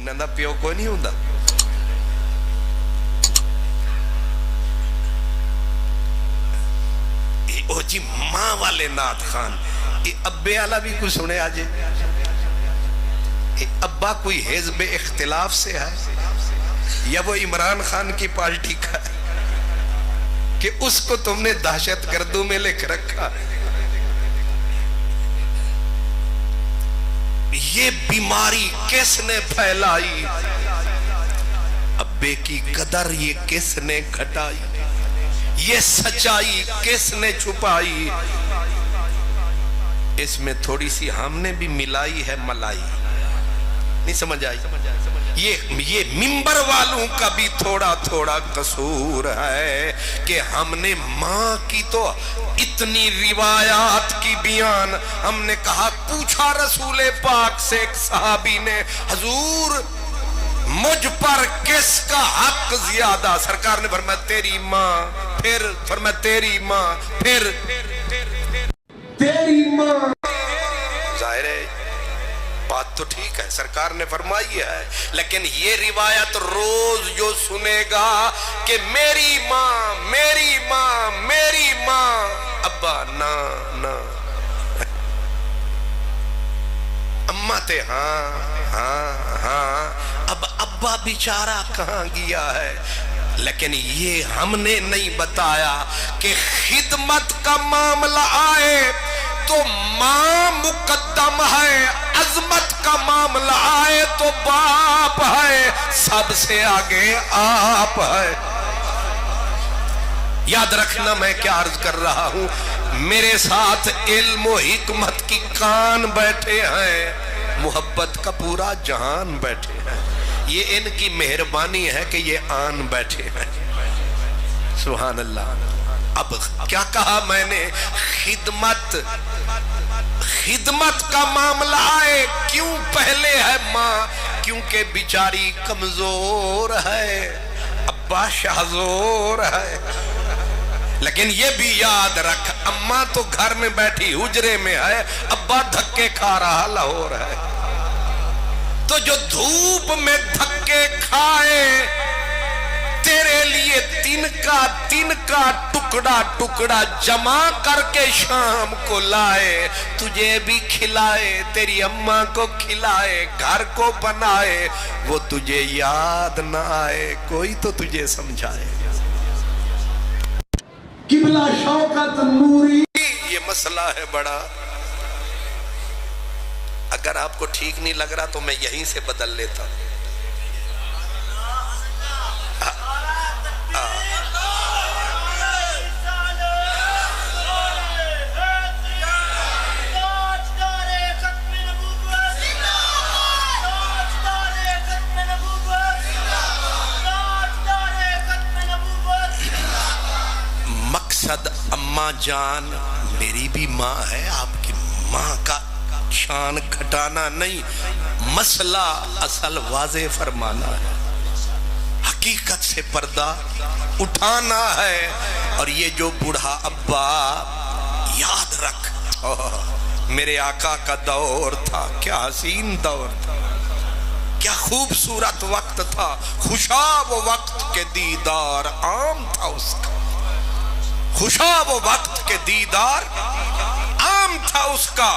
انہاں دا پیو کوئی نہیں ہوندا. او جی ماں والے نعت خان ابے والا بھی کوئی سنے آجے. ابا کوئی حزب اختلاف سے ہے یا وہ عمران خان کی پارٹی کا ہے کہ اس کو تم نے دہشت گردوں میں لے کے رکھا. یہ بیماری کس نے پھیلائی؟ ابے کی قدر یہ کس نے گھٹائی؟ یہ سچائی کس نے چھپائی؟ اس میں تھوڑی سی ہم نے بھی ملائی ہے ملائی. نہیں سمجھ آئی؟ یہ منبر والوں کا بھی تھوڑا تھوڑا قصور ہے کہ ہم نے ماں کی تو اتنی روایات کی بیان. ہم نے کہا پوچھا رسول پاک سے ایک صحابی نے حضور مجھ پر کس کا حق زیادہ؟ سرکار نے فرمایا تیری ماں، پھر فرمایا تیری ماں، پھر تیری ماں. ظاہر ہے بات تو ٹھیک ہے سرکار نے فرمائی ہے، لیکن یہ روایت روز جو سنے گا کہ میری ماں میری ماں میری ماں، ابا نا نا اماں تے ہاں ہاں ہاں، اب ابا بیچارہ کہاں گیا ہے. لیکن یہ ہم نے نہیں بتایا کہ خدمت کا معاملہ آئے تو ماں مقدم ہے، عظمت کا معاملہ آئے تو باپ ہے، سب سے آگے آپ ہے. یاد رکھنا میں کیا عرض کر رہا ہوں. میرے ساتھ علم و حکمت کی کان بیٹھے ہیں، محبت کا پورا جہان بیٹھے ہیں. یہ ان کی مہربانی ہے کہ یہ آن بیٹھے ہیں. سبحان اللہ. اب کیا کہا میں نے؟ خدمت کا معاملہ آئے کیوں پہلے ہے ماں؟ کیونکہ بیچاری کمزور ہے، ابا شہزور ہے. لیکن یہ بھی یاد رکھ اماں تو گھر میں بیٹھی حجرے میں ہے، ابا دھکے کھا رہا لاہور ہے. تو جو دھوپ میں دھکے کھائے تیرے لیے تن کا ٹکڑا ٹکڑا جمع کر کے شام کو لائے، تجھے بھی کھلائے، تیری اماں کو کھلائے، گھر کو بنائے، وہ تجھے یاد نہ آئے کوئی تو تجھے سمجھائے. قبلہ شوکت نوری یہ مسئلہ ہے بڑا. اگر آپ کو ٹھیک نہیں لگ رہا تو میں یہیں سے بدل لیتا. مقصد اماں جان میری بھی ماں ہے، آپ کی ماں کا شان گھٹانا نہیں، مسئلہ اصل واضح فرمانا ہے، حقیقت سے پردہ اٹھانا ہے. اور یہ جو بوڑھا ابا یاد رکھ میرے آقا کا دور تھا، کیا حسین دور تھا، کیا خوبصورت وقت تھا، خوشاب وقت کے دیدار عام تھا اس کا، خوشاب وقت کے دیدار عام تھا اس کا.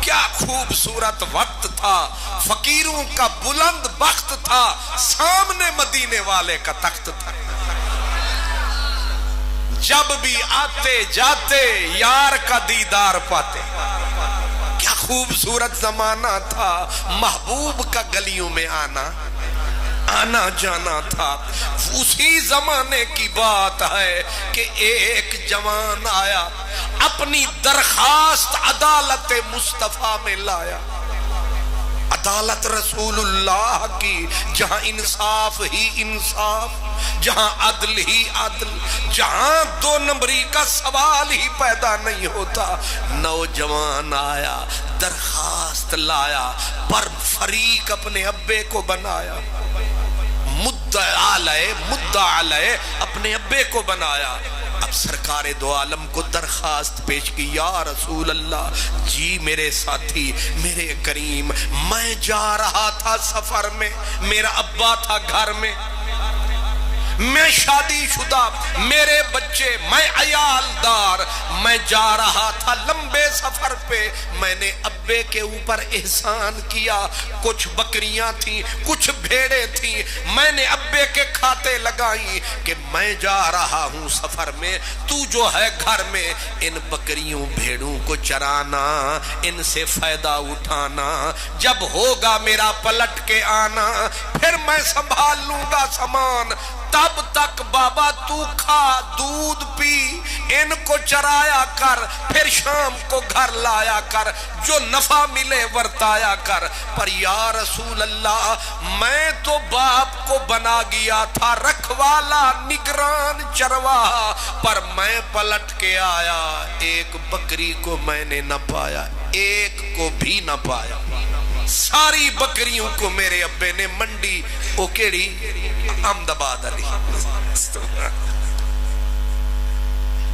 کیا خوبصورت وقت تھا، فقیروں کا بلند بخت تھا، سامنے مدینے والے کا تخت تھا. جب بھی آتے جاتے یار کا دیدار پاتے. کیا خوبصورت زمانہ تھا، محبوب کا گلیوں میں آنا جانا تھا. اسی زمانے کی بات ہے کہ ایک جوان آیا، اپنی درخواست عدالت مصطفیٰ میں لایا. عدالت رسول اللہ کی، جہاں انصاف ہی انصاف، جہاں عدل ہی عدل، جہاں دو نمبری کا سوال ہی پیدا نہیں ہوتا. نوجوان آیا، درخواست لایا، پر فریق اپنے ابے کو بنایا، مدعا علیہ اپنے ابے کو بنایا. اب سرکار دو عالم کو درخواست پیش کی، یا رسول اللہ، جی میرے ساتھی، میرے کریم، میں جا رہا تھا سفر میں، میرا ابا تھا گھر میں، میں شادی شدہ، میرے بچے، میں عیال دار، میں جا رہا تھا لمبے سفر پہ، میں نے ابے کے اوپر احسان کیا، کچھ بکریاں تھیں، کچھ بھیڑیں تھیں، میں نے ابے کے کھاتے لگائیں کہ میں جا رہا ہوں سفر میں، تو جو ہے گھر میں ان بکریوں بھیڑوں کو چرانا، ان سے فائدہ اٹھانا، جب ہوگا میرا پلٹ کے آنا پھر میں سنبھال لوں گا سامان، تب تک بابا تو کھا دودھ پی، ان کو چرایا کر، پھر شام کو گھر لایا کر، جو نفع ملے ورتایا کر۔ پر یا رسول اللہ، میں تو باپ کو بنا گیا تھا رکھوالا، نگران، چرواہا، پر میں پلٹ کے آیا، ایک بکری کو میں نے نہ پایا، ایک کو بھی نہ پایا، ساری بکریوں کو میرے ابے نے منڈی او کیڑی احمد آباد علی،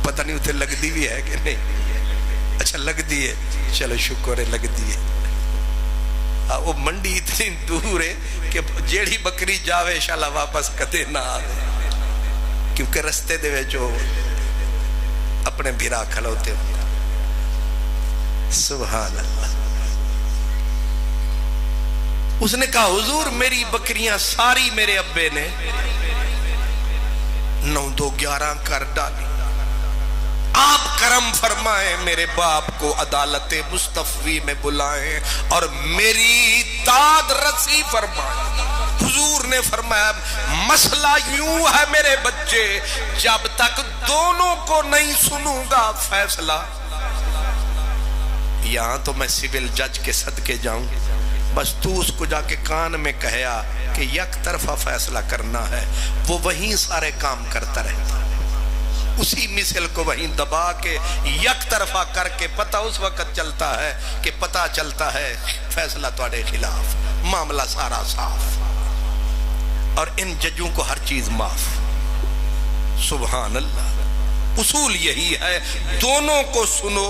پتہ نہیں اتنے لگ دی بھی ہے کہ نہیں، اچھا لگ دی ہے، چلو شکر ہے لگ دی ہے، وہ منڈی اتنی دور ہے کہ جیڑی بکری جاوے شالا واپس کدے نہ آوے، کیونکہ رستے دے وے جو اپنے بھیرا کھلوتے ہوں۔ سبحان اللہ۔ اس نے کہا حضور میری بکریاں ساری میرے ابے نے 9-2-11 کر ڈالی، آپ کرم فرمائیں، میرے باپ کو عدالت مستفوی میں بلائیں اور میری داد رسی فرمائیں۔ حضور نے فرمایا مسئلہ یوں ہے میرے بچے، جب تک دونوں کو نہیں سنوں گا فیصلہ، یہاں تو میں سول جج کے صدقے جاؤں، بس تو اس کو جا کے کان میں کہیا کہ یک طرفہ فیصلہ کرنا ہے، وہ وہیں سارے کام کرتا رہتا، اسی مثل کو وہیں دبا کے یک طرفہ کر کے پتہ اس وقت چلتا ہے کہ پتہ چلتا ہے فیصلہ تواڈے خلاف، معاملہ سارا صاف، اور ان ججوں کو ہر چیز معاف۔ سبحان اللہ۔ اصول یہی ہے، دونوں کو سنو،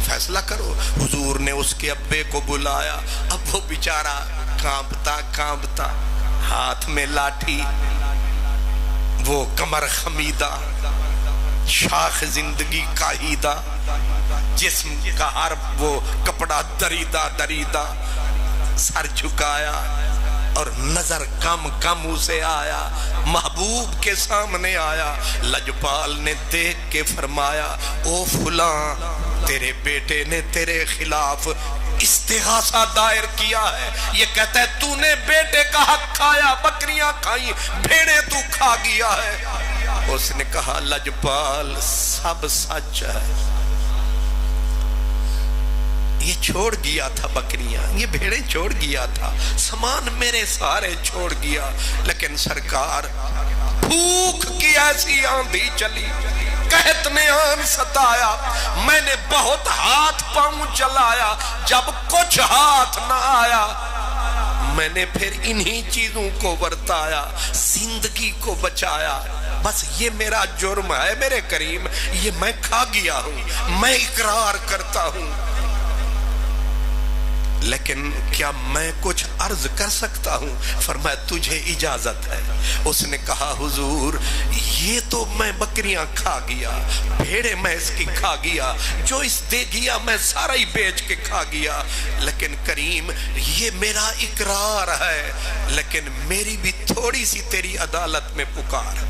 فیصلہ کرو۔ حضور نے اس کے ابے کو بلایا، اب وہ بیچارہ کانپتا کانپتا، ہاتھ میں لاٹھی، وہ کمر خمیدہ، شاخ زندگی کاہیدہ، جسم کا ہر وہ کپڑا دریدہ دریدہ، سر جھکایا اور نظر کم کم اسے آیا، محبوب کے سامنے آیا۔ لجپال نے دیکھ کے فرمایا او فلاں، تیرے بیٹے نے تیرے خلاف استغاثہ دائر کیا ہے، یہ کہتا ہے تو نے بیٹے کا حق کھایا، بکریاں کھائیں، بھیڑیں تو کھا گیا ہے۔ اس نے کہا لجپال سب سچ ہے، یہ چھوڑ گیا تھا بکریاں، یہ بھیڑیں چھوڑ گیا تھا، سامان میرے سارے چھوڑ گیا، لیکن سرکار بھوک کی ایسی آندھی چلی، قحط نے آن ستایا، میں نے بہت ہاتھ پاؤں چلایا، جب کچھ ہاتھ نہ آیا میں نے پھر انہی چیزوں کو ورتایا، زندگی کو بچایا۔ بس یہ میرا جرم ہے میرے کریم، یہ میں کھا گیا ہوں، میں اقرار کرتا ہوں، لیکن کیا میں کچھ عرض کر سکتا ہوں؟ فرمایا تجھے اجازت ہے۔ اس نے کہا حضور یہ تو میں بکریاں کھا گیا، بھیڑے میں اس کی کھا گیا، جو اس دے گیا میں سارا ہی بیچ کے کھا گیا، لیکن کریم یہ میرا اقرار ہے، لیکن میری بھی تھوڑی سی تیری عدالت میں پکار۔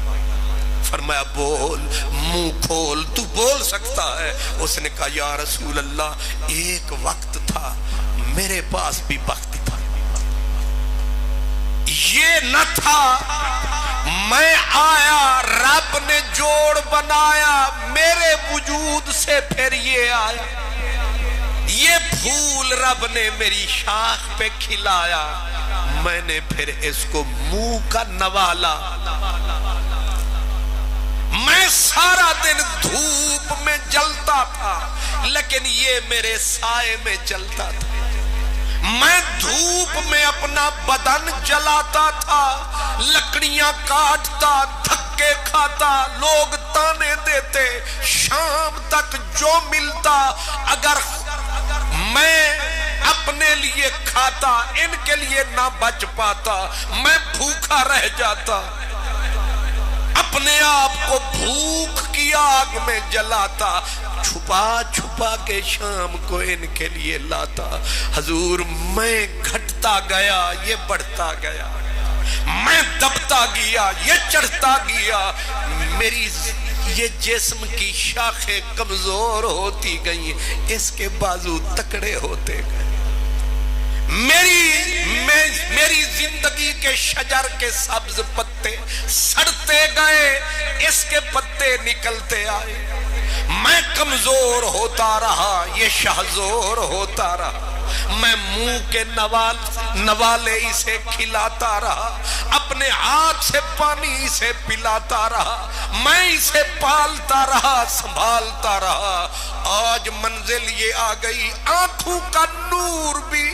فرمایا بول، منہ کھول، تو بول سکتا ہے۔ اس نے کہا یا رسول اللہ ایک وقت تھا میرے پاس بھی وقت تھا، یہ نہ تھا میں آیا رب نے جوڑ بنایا، میرے وجود سے پھر یہ آیا، یہ پھول رب نے میری شاخ پہ کھلایا، میں نے پھر اس کو منہ کا نوالا، میں سارا دن دھوپ میں جلتا تھا لیکن یہ میرے سائے میں چلتا تھا، میں دھوپ میں اپنا بدن جلاتا تھا، لکڑیاں کاٹتا، دھکے کھاتا، لوگ تانے دیتے، شام تک جو ملتا اگر میں اپنے لیے کھاتا ان کے لیے نہ بچ پاتا، میں بھوکا رہ جاتا، اپنے آپ کو بھوک کی آگ میں جلاتا، چھپا چھپا کے شام کو ان کے لیے لاتا۔ حضور میں گھٹتا گیا یہ بڑھتا گیا، میں دبتا گیا یہ چڑھتا گیا، میری یہ جسم کی شاخیں کمزور ہوتی گئیں، اس کے بازو تکڑے ہوتے گئے، میری زندگی کے شجر کے سبز پتے سڑتے گئے، اس کے پتے نکلتے آئے، میں کمزور ہوتا رہا یہ شہزور ہوتا رہا، میں منہ کے نوالے اسے کھلاتا رہا، اپنے ہاتھ سے پانی اسے پلاتا رہا، میں اسے پالتا رہا سنبھالتا رہا۔ آج منزل یہ آ گئی، آنکھوں کا نور بھی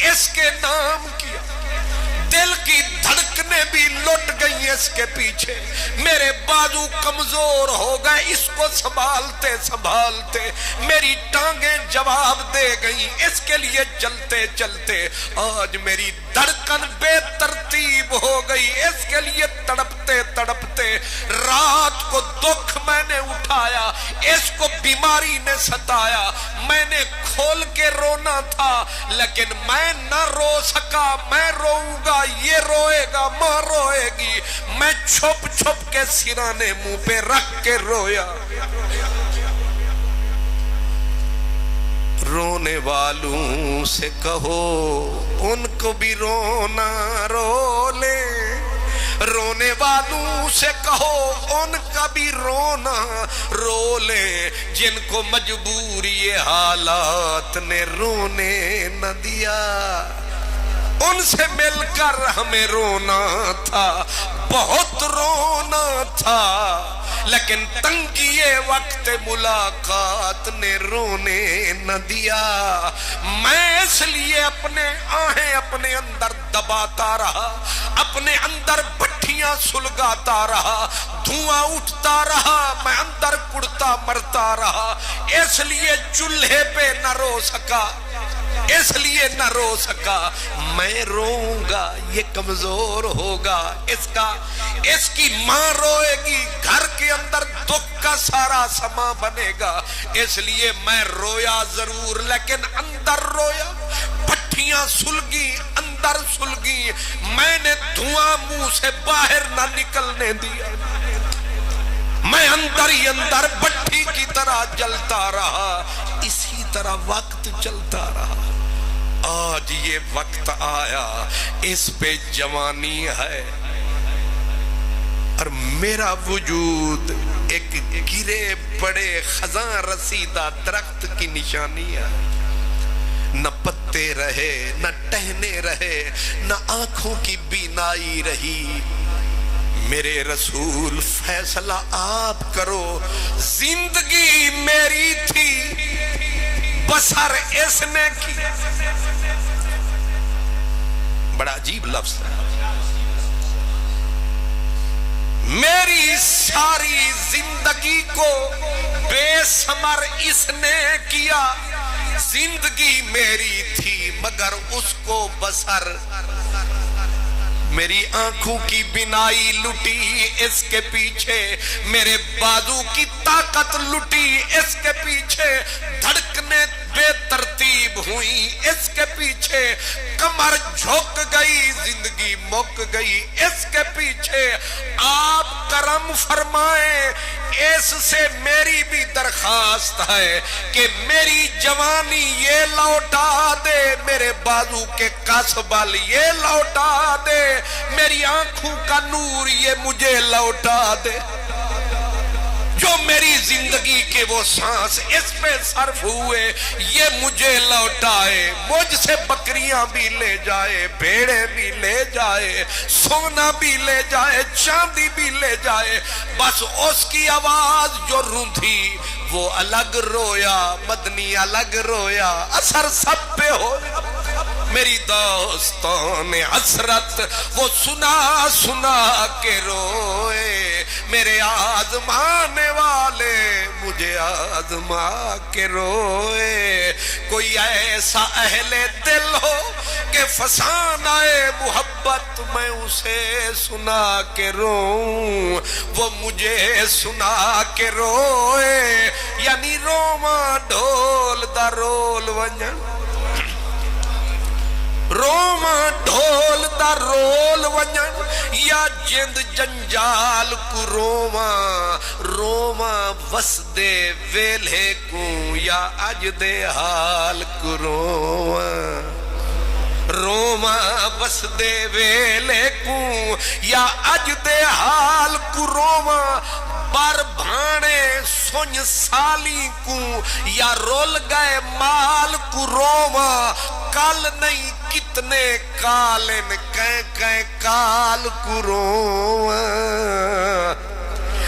اس کے نام کیا، دل کی دھڑکنے بھی لٹ گئی اس کے پیچھے، میرے بازو کمزور ہو گئے اس کو سنبھالتے سنبھالتے، میری ٹانگیں جواب دے گئی اس کے لیے چلتے چلتے، آج میری دھڑکن بے ترتیب ہو گئی اس کے لیے تڑپتے تڑپتے، رات کو دکھ میں نے اٹھایا، اس کو بیماری نے ستایا، میں نے کھول کے رونا تھا لیکن میں نہ رو سکا، میں روؤں گا یہ روئے گا، ماں روئے گی، میں چھپ چھپ کے سرانے منہ پہ رکھ کے رویا۔ رونے والوں سے کہو ان کو بھی رونا رو لے، رونے والوں سے کہو ان کا بھی رونا رو لے، جن کو مجبوری حالات نے رونے نہ دیا، ان سے مل کر ہمیں رونا تھا، بہت رونا تھا، لیکن تنگی وقت ملاقات نے رونے نہ دیا، میں اس لیے اپنے آہیں اپنے اندر دباتا رہا، اپنے اندر بھٹیاں سلگاتا رہا، دھواں اٹھتا رہا، میں اندر کڑتا مرتا رہا، اس لیے چولہے پہ نہ رو سکا، اس لیے نہ رو سکا، میں روؤں گا یہ کمزور ہوگا، اس کی ماں روئے گی، گھر کے اندر دکھ کا سارا سما بنے گا، اس لیے میں رویا ضرور لیکن اندر رویا، پٹھیاں سلگی اندر سلگی، میں نے دھواں منہ سے باہر نہ نکلنے دیا، میں اندر ہی اندر بٹھی کی طرح جلتا رہا، اسی طرح وقت چلتا رہا۔ آج یہ وقت آیا، اس پہ جوانی ہے اور میرا وجود ایک گرے پڑے خزاں رسیدہ درخت کی نشانی ہے، نہ پتے رہے نہ ٹہنے رہے نہ آنکھوں کی بینائی رہی، میرے رسول فیصلہ آپ کرو، زندگی میری تھی بسر اس نے کی، بڑا عجیب لفظ ہے، میری ساری زندگی کو بے ثمر اس نے کیا، زندگی میری تھی مگر اس کو بسر، میری آنکھوں کی بینائی لٹی اس کے پیچھے، میرے بازو کی طاقت لٹی اس کے پیچھے، دھڑکنے بے ترتیب ہوئی اس کے پیچھے، کمر جھک گئی زندگی مک گئی اس کے پیچھے، آپ کرم فرمائیں، اس سے میری بھی درخواست ہے کہ میری جوانی یہ لوٹا دے، میرے بازو کے کس بل یہ لوٹا دے، میری آنکھوں کا نور یہ مجھے لوٹا دے، جو میری زندگی کے وہ سانس اس پہ صرف ہوئے یہ مجھے لوٹائے، مجھ سے بکریاں بھی لے جائے، بھیڑیں بھی لے جائے، سونا بھی لے جائے، چاندی بھی لے جائے، بس اس کی آواز جو روندھی وہ الگ رویا، مدنی الگ رویا، اثر سب پہ ہویا، میری دوستوں نے حسرت وہ سنا سنا کے روئے، میرے آزمانے والے مجھے آزما کے روئے، کوئی ایسا اہل دل ہو کہ فسانہ محبت میں اسے سنا کے روؤں، وہ مجھے سنا کے روئے، یعنی روما ڈھول دا رول ونجن، روما ڈھول دا رول ونجن، یا جند جنجال کو روما، روما وسدے ویلے کو یا اج دے حال کو روما، روما وسدے ویلے کو یا اج دے حال کو روما، بار بھانے سنج سالی کو یا رول گئے مال کو روما، کال نہیں کتنے کالن کہیں کال کو روما،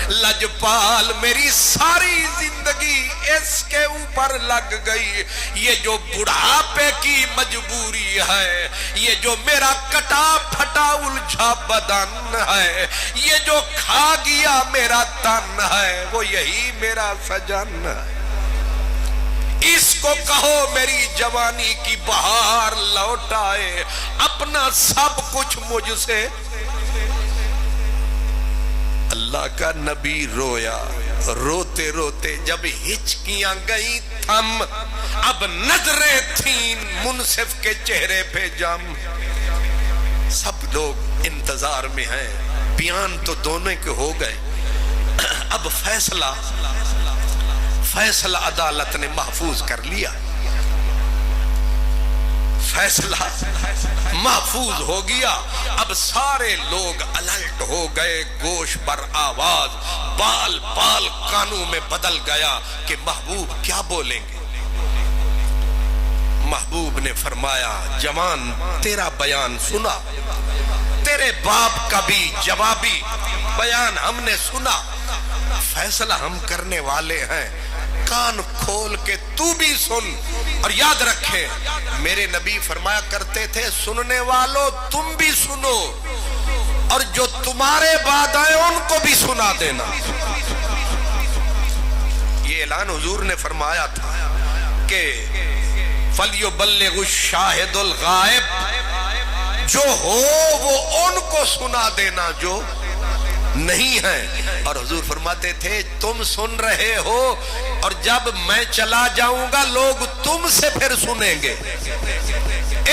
لجپال میری ساری زندگی اس کے اوپر لگ گئی، یہ جو بڑھاپے کی مجبوری ہے، یہ جو میرا کٹا پھٹا الجھا بدن ہے، یہ جو کھا گیا میرا تن ہے، وہ یہی میرا سجن ہے، اس کو کہو میری جوانی کی بہار لوٹائے، اپنا سب کچھ مجھ سے۔ اللہ کا نبی رویا، روتے روتے جب ہچکیاں گئی تھم، اب نظریں تھیں منصف کے چہرے پہ جم، سب لوگ انتظار میں ہیں، بیان تو دونوں کے ہو گئے، اب فیصلہ عدالت نے محفوظ کر لیا، فیصلہ محفوظ ہو گیا، اب سارے لوگ الرٹ ہو گئے، گوش بر آواز، بال بال کانوں میں بدل گیا کہ محبوب کیا بولیں گے۔ محبوب نے فرمایا جوان تیرا بیان سنا، تیرے باپ کا بھی جوابی بیان ہم نے سنا، فیصلہ ہم کرنے والے ہیں، کان کھول کے تو بھی سن، اور یاد رکھیں میرے نبی فرمایا کرتے تھے سننے والوں تم بھی سنو، اور جو تمہارے بعد آئے ان کو بھی سنا دینا۔ یہ اعلان حضور نے فرمایا تھا کہ فَلْيُبَلِّغُ الشَّاهِدُ الْغَائِبُ، جو ہو وہ ان کو سنا دینا جو نہیں ہے، اور حضور فرماتے تھے تم سن رہے ہو، اور جب میں چلا جاؤں گا لوگ تم سے پھر سنیں گے،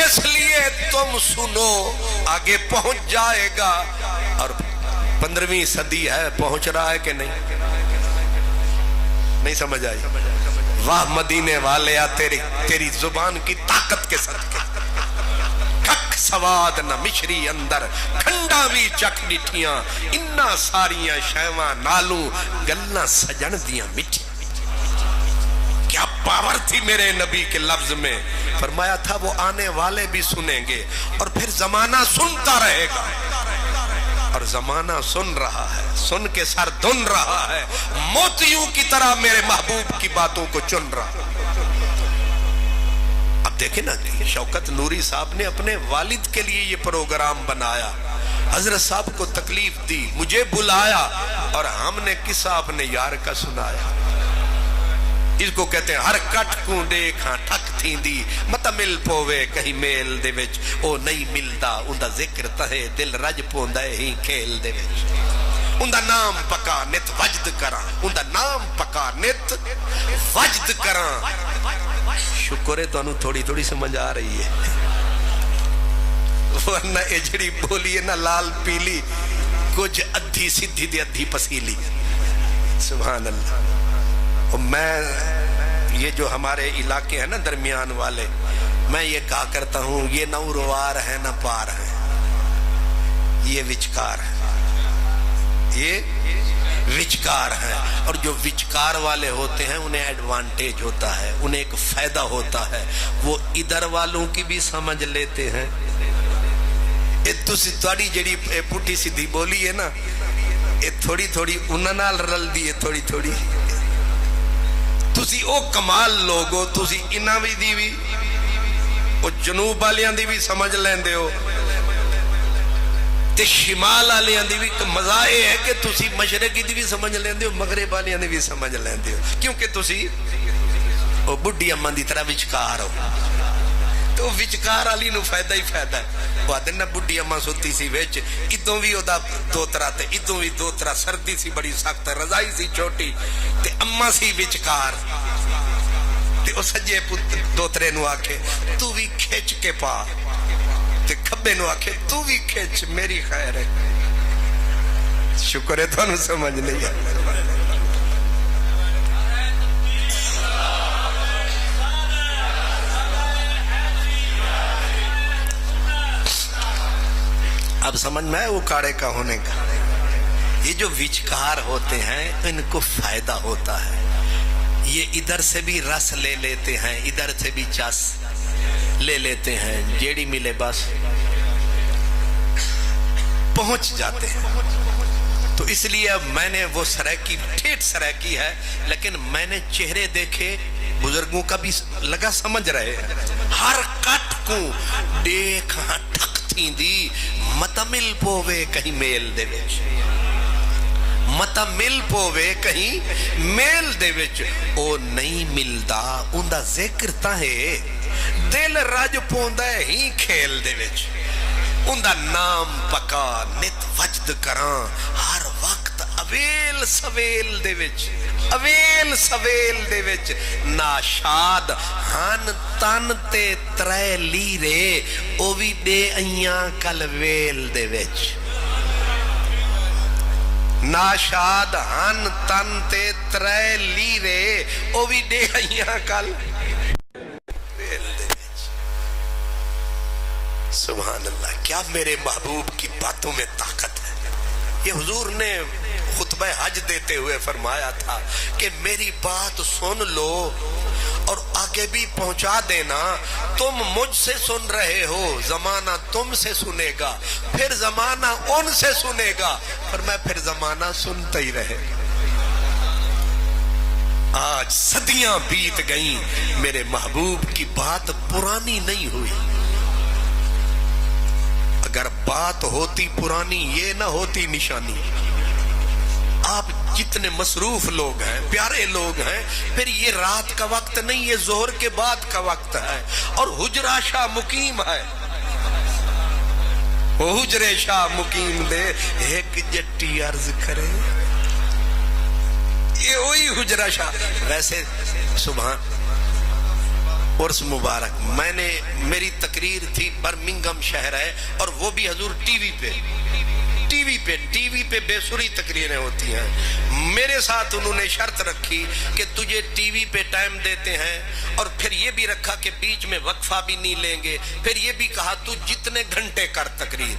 اس لیے تم سنو، آگے پہنچ جائے گا۔ اور 15ویں صدی ہے، پہنچ رہا ہے کہ نہیں سمجھ آئی؟ واہ مدینے والے تیری زبان کی طاقت کے صدقے، کھک سواد نہ مشری اندر، کھنڈا بھی چک ڈٹھیاں، انہا ساریاں شیواں نالوں گلنا سجن دیاں مٹھی۔ کیا پاور تھی میرے نبی کے لفظ میں، فرمایا تھا وہ آنے والے بھی سنیں گے، اور پھر زمانہ سنتا رہے گا، اور زمانہ سن رہا ہے، سن کے سر دھن رہا ہے، موتیوں کی طرح میرے محبوب کی باتوں کو چن رہا ہے۔ اب دیکھیں نا شوکت نوری صاحب نے اپنے والد کے لیے یہ پروگرام بنایا، حضرت صاحب کو تکلیف دی، مجھے بلایا، اور ہم نے قصہ اپنے یار کا سنایا۔ اس کو کہتے ہیں ہر کٹ کو دیکھاں ٹھک تھی دی، متا مل پوے کہیں میل دے وچ، او نہیں ملدا اندہ ذکر تہے دل رج پوندہ ہی کھیل دے وچ، اندہ نام پکا نت وجد کراں، اندہ نام پکا نت وجد کراں۔ شکر ہے تو انہوں تھوڑی تھوڑی سمجھ آ رہی ہے، ورنہ اجڑی بولی ہے نا لال پیلی، کچھ ادھی سدھی دی ادھی پسیلی۔ سبحان اللہ۔ میں یہ جو ہمارے علاقے ہیں نا درمیان والے، میں یہ کہا کرتا ہوں یہ نہ روار ہے نہ پار ہے، یہ وچکار ہے، یہ وچکار ہے، اور جو وچکار والے ہوتے ہیں انہیں ایڈوانٹیج ہوتا ہے، انہیں ایک فائدہ ہوتا ہے، وہ ادھر والوں کی بھی سمجھ لیتے ہیں۔ تھوڑی جڑی پٹھی سیدھی بولی ہے نا، یہ تھوڑی تھوڑی انہاں نال رل دی ہے، تھوڑی تھوڑی تسی او کمال لوگو، تسی انہاں بھی دی بھی او جنوب والیاں دی بھی سمجھ لیندے ہو، تے شمال والیاں دی بھی مزہ یہ ہے کہ تسی مشرقی دی بھی سمجھ لیندے ہو، مغرب والیاں دی بھی سمجھ لیندے ہو، کیونکہ تسی وہ بڈھی اماں دی طرح وچکار ہو، تو وچکار والی نو فائدہ ہی فائدہ ہے۔ وہ آدھے نا بڈھی اماں سوتی سی وچ، ادوں بھی او دا دوترا تے ادوں بھی دوترا، سردی سی بڑی سخت، رضائی سی چھوٹی تے اماں سی وچکار، تے او سجے دوترے نو آکھے تو بھی کھچ کے پا، تے کھبے نو آکھے تو بھی کھچ، میری خیر ہے۔ شکر ہے تو سمجھ نہیں آتا۔ اب سمجھ میں وہ کاڑے کا ہونے کا، یہ جو وچکار ہوتے ہیں ان کو فائدہ ہوتا ہے، یہ ادھر سے بھی رس لے لیتے ہیں، ادھر سے بھی چس لے لیتے ہیں، جیڑی ملے بس پہنچ جاتے ہیں۔ تو اس لیے اب میں نے وہ سرائکی ٹھیٹ سرائکی ہے، لیکن میں نے چہرے دیکھے بزرگوں کا بھی لگا سمجھ رہے ہیں، ہر کٹ کو دیکھا ٹھک تھی دی متا مل پووے کہیں میل دے وچ، متا مل پووے کہیں میل دے وچ، او نہیں ملدا اندہ ذکر تاہے دل رج پوندا ہے ہی کھیل دے وچ، اندہ نام پکا نت وجد کران ہر وقت اویل سویل دے وچ، اویل سویل دے وچ، ناشاد ہن تن تے ترے لیرے او بھی دے ایاں کل ویل دے وچ، ناشاد ہن تن تے ترے لیرے او بھی دے ایاں کل ویل دے وچ۔ سبحان اللہ، کیا میرے محبوب کی باتوں میں طاقت ہے۔ یہ حضور نے خطبہ حج دیتے ہوئے فرمایا تھا کہ میری بات سن لو اور آگے بھی پہنچا دینا، تم مجھ سے سن رہے ہو، زمانہ تم سے سنے گا، پھر زمانہ ان سے سنے گا، فرمایا پھر زمانہ سنتا ہی رہے گا۔ آج صدیاں بیت گئیں، میرے محبوب کی بات پرانی نہیں ہوئی۔ اگر بات ہوتی پرانی یہ نہ ہوتی نشانی۔ آپ جتنے مصروف لوگ ہیں، پیارے لوگ ہیں، پھر یہ رات کا وقت نہیں، یہ ظہر کے بعد کا وقت ہے، اور حجرہ شاہ مقیم ہے، وہ حجرے شاہ مقیم دے ایک جٹی عرض کرے، یہ وہی حجرہ شاہ۔ ویسے سبحان عرس مبارک، میں نے میری تقریر تھی برمنگم شہر ہے، اور وہ بھی حضور ٹی وی پہ بے سری تقریریں ہوتی ہیں۔ میرے ساتھ انہوں نے شرط رکھی کہ تجھے ٹی وی پہ ٹائم دیتے ہیں، اور پھر یہ بھی رکھا کہ بیچ میں وقفہ بھی نہیں لیں گے، پھر یہ بھی کہا تو جتنے گھنٹے کر تقریر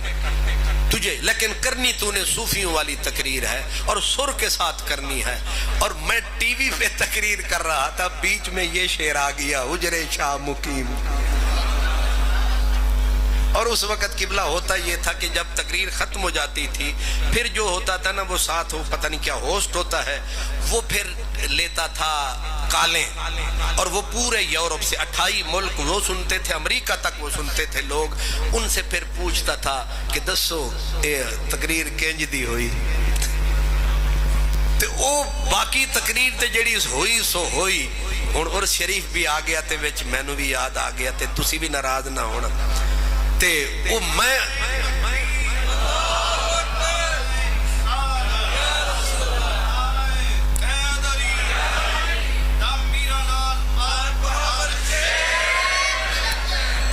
تجھے، لیکن کرنی تو نے صوفیوں والی تقریر ہے اور سر کے ساتھ کرنی ہے۔ اور میں ٹی وی پہ تقریر کر رہا تھا، بیچ میں یہ شعر آ گیا، حجرے شاہ مقیم۔ اور اس وقت قبلہ ہوتا یہ تھا کہ جب تقریر ختم ہو جاتی تھی، پھر جو ہوتا تھا نا وہ ساتھ ہو پتہ نہیں کیا ہوسٹ ہوتا ہے، وہ پھر لیتا تھا کالیں، اور وہ پورے یورپ سے 28 ملک وہ سنتے تھے، امریکہ تک وہ سنتے تھے لوگ، ان سے پھر پوچھتا تھا کہ دسو اے تقریر کینج دی ہوئی، تے او باقی تقریر تے جڑی ہوئی سو ہوئی۔ ہن اور شریف بھی آ گیا تے وچ مینوں بھی یاد آ گیا، تے تسی بھی ناراض نہ ہونا، تے او میں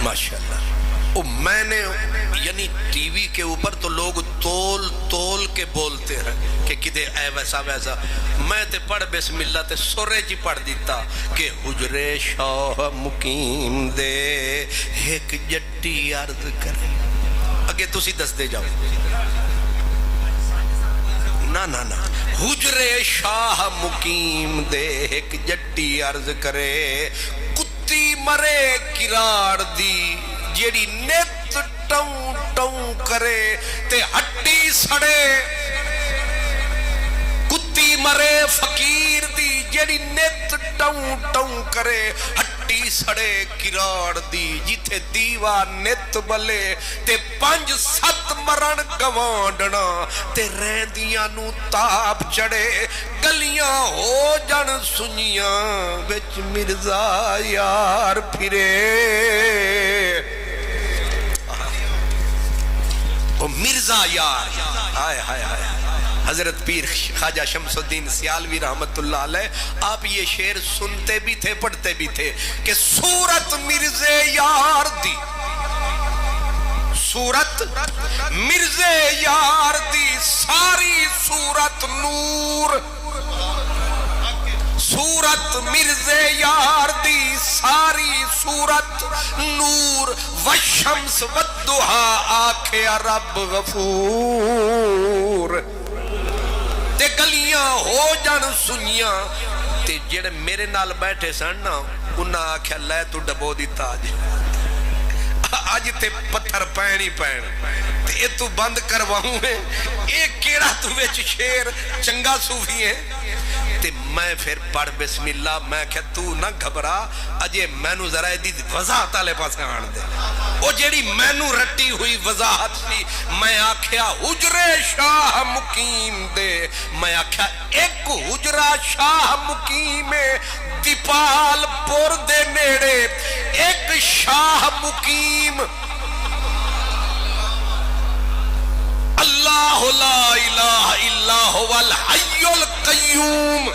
ماشاءاللہ، او میں نے یعنی ٹی وی کے اوپر تو لوگ تول تول کے بولتے ہیں کہ کدے اے ویسا ویسا، میں تے پڑھ بسم اللہ تے سورے جی پڑھ دیتا کہ حجرے شاہ مقیم دے ایک جٹی عرض کرے۔ اگے تسی دس دے جاؤ، نا نا نا، حجرے شاہ مقیم دے ایک جٹی عرض کرے، کتی مرے کراڑ دی جیڑی نیت ٹوں ٹوں کرے تے ہڈی سڑے، کتی مرے فقیر دی جیڑی نیت ٹوں ٹوں کرے، ہٹی سڑے کراڑ دی جتھے دیوا نت بلے تے 5-7 مرن گوانڈنا تے رہندیاں نو تاپ چڑے گلیاں ہو جن سنیاں وچ مرزا یار پھرے وہ مرزا یار آئے ہائے ہائے حضرت پیر خواجہ شمس الدین سیالوی رحمت اللہ علیہ آپ یہ شعر سنتے بھی تھے پڑھتے بھی تھے کہ صورت مرزے یار دی صورت مرزے یار دی ساری صورت نور صورت مرزے یار دی ساری صورت نور والشمس والضحا آکھے رب غفور تے گلیاں ہو جان سنیاں تے جڑے میرے نال بیٹھے سن نا انہاں آکھیا لے تو ڈبو دی تاج آج تے پتھر پینی پین تے اے تو بند کرواؤں ہے ایک کیڑا تو ویچ شیر چنگا صوفی ہے تے میں پھر پڑھ بسم اللہ میں کہ تو نہ گھبرا اجے مینو ذرا دی وضاحت والے پاسے آن دے او جیڑی مینو رٹی ہوئی وضاحت سی میں آکھیا حجرے شاہ مقیم دے میں آکھیا ایک حجرہ شاہ مقیم دیپال پور دے نیڑے ایک شاہ مقیم اللہ لا الہ الا هو الحی القیوم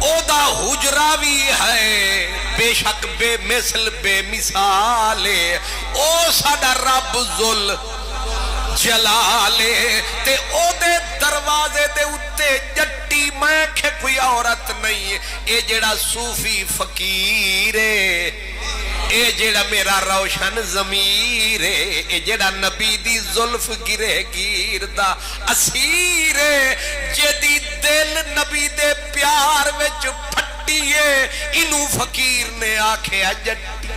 او دا حجرہ بھی ہے بے شک بے مثل بے مثالے او ساڑا رب ذل جلالے تے او دے دروازے دے اتے جٹی میں کہ کوئی عورت نہیں اے جڑا صوفی فقیر ہے اے جڑا میرا روشن ضمیر ہے اے جڑا نبی دی زلف گرے گیر دا اسیر ہے جدی دل نبی دے پیار وچ پھٹی ہے انہوں فقیر نے آکھے جٹی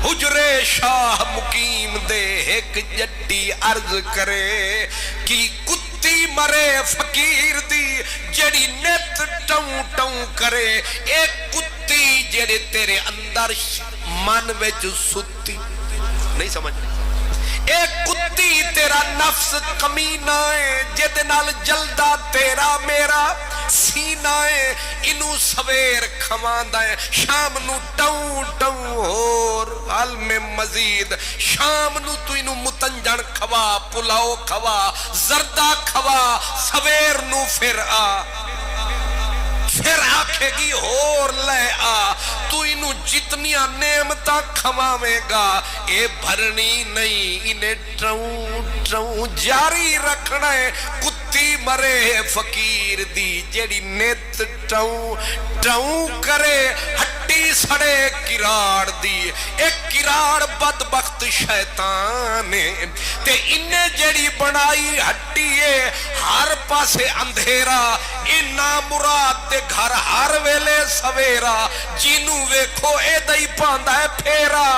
حجرے شاہ مقیم دے ایک جٹی عرض کرے کی کتی مرے فقیر دی جڑی نت ٹوں ٹوں کرے ایک کتی جڑے تیرے اندر من وچ ستی نہیں سمجھ ایک کتی تیرا نفس کمینہ ہے جد نال جلدہ تیرا میرا سینہ ہے انو سویر کھواندہ ہے شام نو ٹوں ٹوں اور علم مزید شام نو تو انو متنجن کھوا پلاؤ کھوا زردہ کھوا سویر نو پھر آکھے گی اور لے تو انو جتنیاں نعمتہ کھواوے گا اے بھرنی نہیں انہیں ٹروں جاری رکھنا ہے کتی مرے فقیر دی جیڑی نیت ٹروں کرے ہٹی سڑے کراڑ دی ایک کراڑ بدبخت شیطان تے انہیں جیڑی بنائی ہٹی ہے ہر پاسے اندھیرا انہا مراد تے گھر ہر ویلے سویرا جینوں ویکھو اے دائی پاندہ ہے پھیرا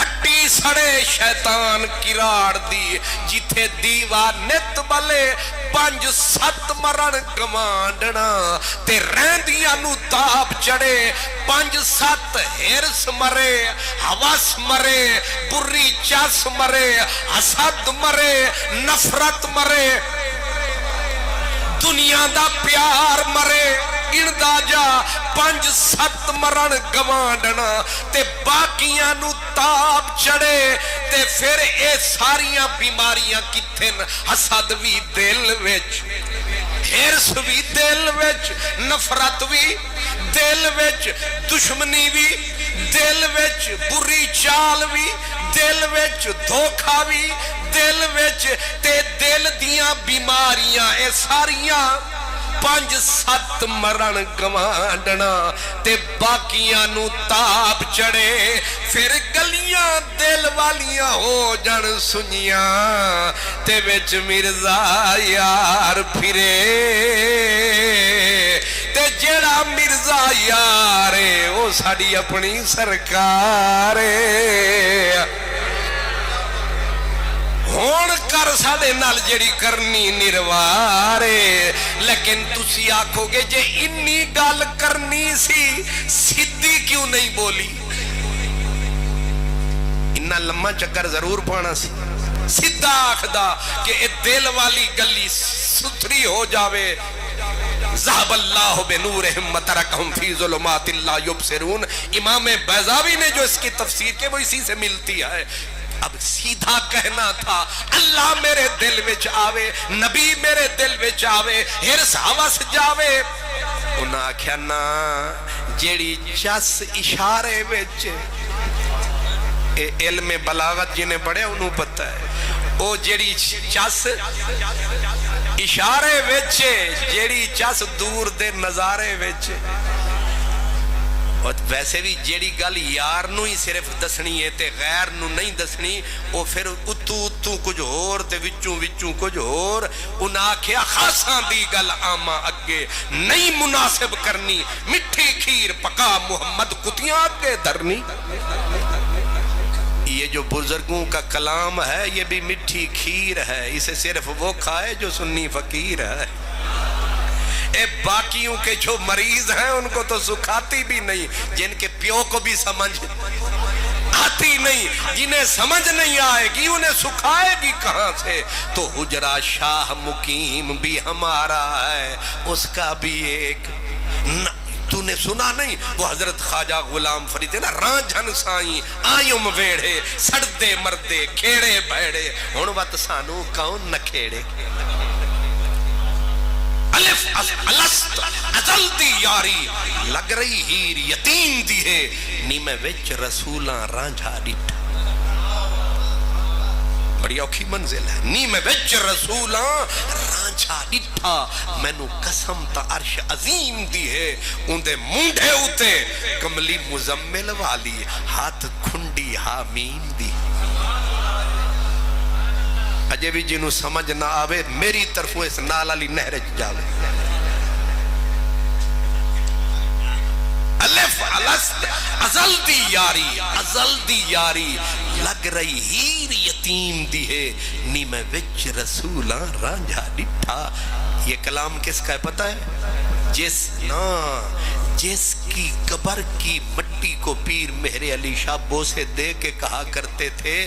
ہٹی سڑے شیطان کراڑ دی جتھے دیوا نت بلے 5-7 مرن گمانڈنا تے رہندیاں نو تاپ چڑے 5-7 ہرس مرے حواس مرے بری چاس مرے حسد مرے نفرت مرے دنیا دا پیار مرے گندا جا 5-7 مرن گوانڈنا تے باقیاں نو تاپ چڑے تے پھر اے ساریاں بیماریاں کتھن حسد بھی دل وچ ہرس بھی دل وچ نفرت بھی دل وچ دشمنی بھی دل وچ بری چال بھی دل وچ دھوکھا بھی دل وچ تے دل دیاں بیماریاں اے ساریاں 5-7 مرن گوانڈنا تے باقیاں نو تاپ چڑے پھر گلیاں دل والیاں ہو جن سنیاں تے وچ مرزا یار پھرے تے جڑا مرزا یار او ساڑی اپنی سرکار ہون کر ساڑے نال جڑی کرنی نروارے لیکن تسی آکھو گے جے انی گال کرنی سی سدھی کیوں نہیں بولی انہا لمحہ چکر ضرور پانا سی سدھا آخدہ کہ اے دل والی گلی ستھری ہو جاوے ذہب اللہ بنورہم وترکہم فی ظلمات لا یبصرون امام بیضاوی نے جو اس کی تفسیر کے وہ اسی سے ملتی ہے اب سیدھا کہنا تھا اللہ میرے دل وچ آوے نبی میرے دل وچ آوے ہرس حوث جاوے انہاں آکھیا نا جیڑی چس اشارے وچ علم بلاغت جنہیں پڑھے انہوں پتہ ہے او جیڑی چس اشارے وچے جیڑی چس دور دے نظارے وچے اور ویسے بھی جیڑی گل یار نو ہی صرف دسنی ہے تے غیر نو نہیں دسنی او پھر اتو کچھ اور تے وچوں کچھ اور انہاں کیا خاصاں دی گل آما اگے نہیں مناسب کرنی مٹھی کھیر پکا محمد کتیاں اگے دھرنی یہ جو بزرگوں کا کلام ہے یہ بھی مٹھی کھیر ہے اسے صرف وہ کھائے جو سنی فقیر ہے اے باقیوں کے جو مریض ہیں ان کو تو سکھاتی بھی نہیں جن کے پیو کو بھی سمجھ آتی نہیں جنہیں سمجھ نہیں آئے گی انہیں سکھائے گی کہاں سے تو حجرہ شاہ مقیم بھی ہمارا ہے اس کا بھی ایک تو نے سنا نہیں وہ حضرت خواجہ غلام فرید نا رانجھن سائیں آئیم ویڑے سڑدے مردے کھیڑے بھیڑے ہنوات سانو کون نہ کھیڑے الف الست ازل دی یاری لگ رہی ہیر یتیم دی ہے نیمے وچ رسولاں رانجھا ڈٹھا بڑی اوکھی منزل ہے نیمے وچ رسولاں رانجھا ڈٹھا مینو قسم تا عرش عظیم دی ہے اندے مونڈے ہوتے کملی مزمل والی ہاتھ کھنڈی حامیم دی اجے بھی جنہوں سمجھ نہ آوے میری طرفوں اس نال علی نہر جاوے الف الست ازل دی یاری لگ رہی ہیر یتیم دی ہے نیمے وچ رسولاں رانجھا ڈٹھا یہ کلام کس کا ہے پتہ ہے جس کی قبر کی مٹی کو پیر مہر علی شاہ بوسے دے کے کہا کرتے تھے